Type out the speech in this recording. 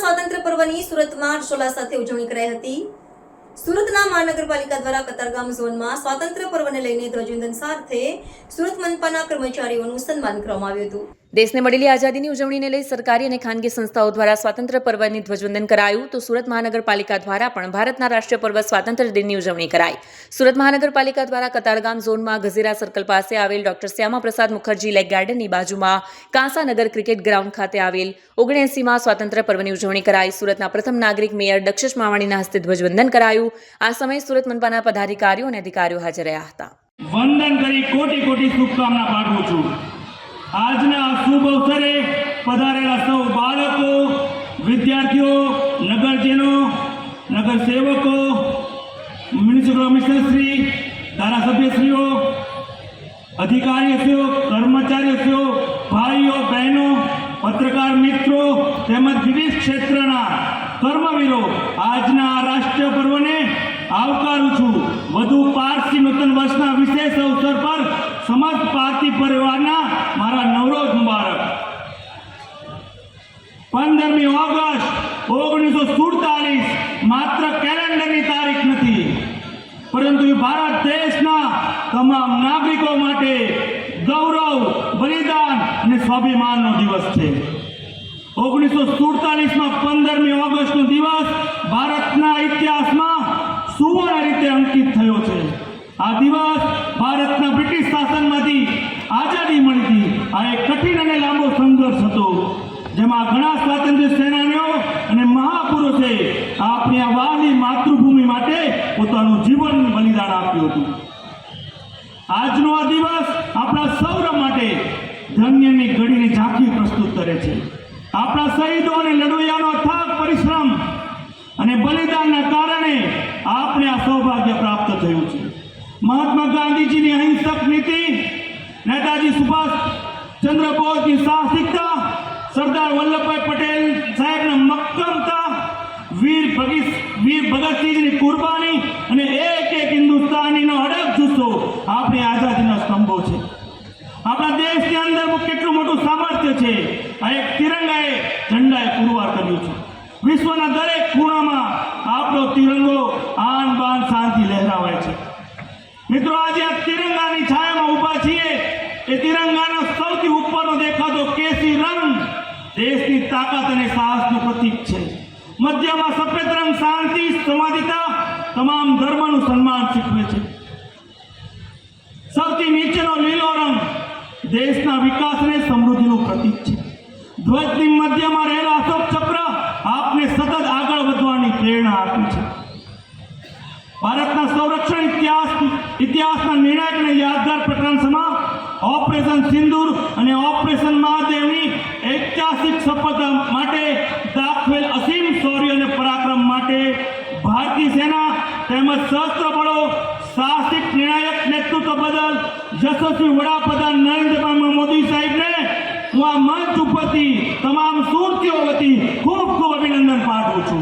સ્વાતંત્ર્ય પર્વની સુરતમાં હર્ષોલ્લાસ સાથે ઉજવણી કરાઈ હતી। સુરતના મહાનગરપાલિકા દ્વારા કતારગામ ઝોનમાં સ્વાતંત્ર્ય પર્વને લઈને ધ્વજવંદન સાથે સુરત મનપાના કર્મચારીઓનું સન્માન કરવામાં આવ્યું હતું। દેશને મળેલી આઝાદીની ઉજવણીને લઈ સરકારી અને ખાનગી સંસ્થાઓ દ્વારા સ્વાતંત્ર્ય પર્વની ધ્વજવંદન કરાયું તો સુરત મહાનગરપાલિકા દ્વારા પણ ભારતના રાષ્ટ્રીય પર્વ સ્વાતંત્ર્ય દિનની ઉજવણી કરાઈ। સુરત મહાનગરપાલિકા દ્વારા કતારગામ ઝોનમાં ગઝીરા સર્કલ પાસે આવેલ ડોક્ટર શ્યામાપ્રસાદ મુખર્જી લેક ગાર્ડનની બાજુમાં કાંસાનગર ક્રિકેટ ગ્રાઉન્ડ ખાતે આવેલ 79માં સ્વાતંત્ર્ય પર્વની ઉજવણી કરાઈ। સુરતના પ્રથમ નાગરિક મેયર દક્ષેશ માવાણીના હસ્તે ધ્વજવંદન કરાયું। આ સમયે સુરત મનપાના પદાધિકારીઓ અને અધિકારીઓ હાજર રહ્યા હતા। વંદન કરી કોટી કોટી શુભકામના પાઠવું છું। આજના શુભ અવસરે પધારેલા સૌ બાળકો, વિદ્યાર્થીઓ, નગરજનો, નગરસેવકો, મ્યુનિસિપલ કમિશનરશ્રી, ધારાસભ્યશ્રીઓ, અધિકારીશ્રીઓ, કર્મચારીશ્રીઓ, ભાઈઓ, બહેનો, પત્રકાર મિત્રો તેમજ વિવિધ ક્ષેત્રના કર્મવીરો આજના રાષ્ટ્રીય પર્વને આવકારું છું। વધુ પારસી નૂતન વર્ષના વિશેષ અવસર પર સમસ્ત પારસી પરિવારના મારા નવરોજ મુબારક। 15મી ઓગસ્ટ 1947 માત્ર કેલેન્ડરની તારીખ નથી, પરંતુ એ ભારત દેશના તમામ નાગરિકો માટે ગૌરવ, બલિદાન અને સ્વાભિમાનનો દિવસ છે। 1947માં 15મી ઓગસ્ટનો દિવસ ભારતના ઇતિહાસમાં સુવર્ણ રીતે અંકિત થયો છે। આ દિવસ ભારતના બ્રિટિશ શાસનમાંથી આઝાદી મળી હતી। આ એક કઠિન અને લાંબો સંઘર્ષ હતો, જેમાં ઘણા સ્વાતંત્ર્ય સેનાનીઓ અને મહાપુરુષે આપણી આ વહાલી માતૃભૂમિ માટે પોતાનું જીવન બલિદાન આપ્યું હતું। આજનો આ દિવસ આપણા સૌર માટે ધન્યની ઘડીની ઝાંખી પ્રસ્તુત કરે છે। આપણા શહીદો અને લડવૈયાનો અથાગ પરિશ્રમ અને બલિદાનના કારણે આપણે આ સૌભાગ્ય પ્રાપ્ત થયું છે। મહાત્મા ગાંધીજીની અહિંસક નીતિ, નેતાજી સુભાષચંદ્ર બોઝની સાહસિકતા, સરદાર વલ્લભભાઈ પટેલ સાહેબની મક્કમતા, વીર ભગતસિંહની કુરબાની અને એક એક હિન્દુસ્તાનીનો અડગ જુસ્સો આપણી આઝાદીના સ્તંભો છે। આપણા દેશની અંદર કેટલું મોટું સામર્થ્ય છે, આ એક તિરંગાએ ઝંડાએ પુરવાર કર્યું છે। વિશ્વના દરેક ખૂણામાં આપણો તિરંગો આન બાન શાંતિ લહેરાવાય છે। મિત્રો, આજે આ તિરંગાની છાયામાં ઊભા છીએ। એ તિરંગાનો સૌથી ઉપરનો દેખાતો કેસરી રંગ દેશની તાકાત અને સાહસનું પ્રતીક છે। મધ્યમાં સફેદ રંગ શાંતિ, સંવાદિતા, તમામ ધર્મનું સન્માન શીખવે છે। સૌથી નીચેનો લીલો રંગ દેશના વિકાસ અને સમૃદ્ધિનું પ્રતીક છે। ધ્વજની મધ્યમાં રહેલા અશોક ચક્ર આપને સતત આગળ વધવાની પ્રેરણા આપે છે। ભારતના સંરક્ષણ ઇતિહાસના નિર્ણાયક અને યાદગાર પ્રકરણમાં ઓપરેશન સિંદૂર અને ઓપરેશન મહાદેવની ઐતિહાસિક સફળતા માટે દાખવેલ અસીમ શૌર્ય અને પરાક્રમ માટે ભારતીય સેના તેમજ સશસ્ત્ર બળો સાહસિક નિર્ણાયક નેતૃત્વ બદલ યશસ્વી વડાપ્રધાન નરેન્દ્રભાઈ મોદી સાહેબને હું આ મંચ ઉપરથી તમામ સુરતીઓ વતી ખૂબ ખૂબ અભિનંદન પાઠવું છું।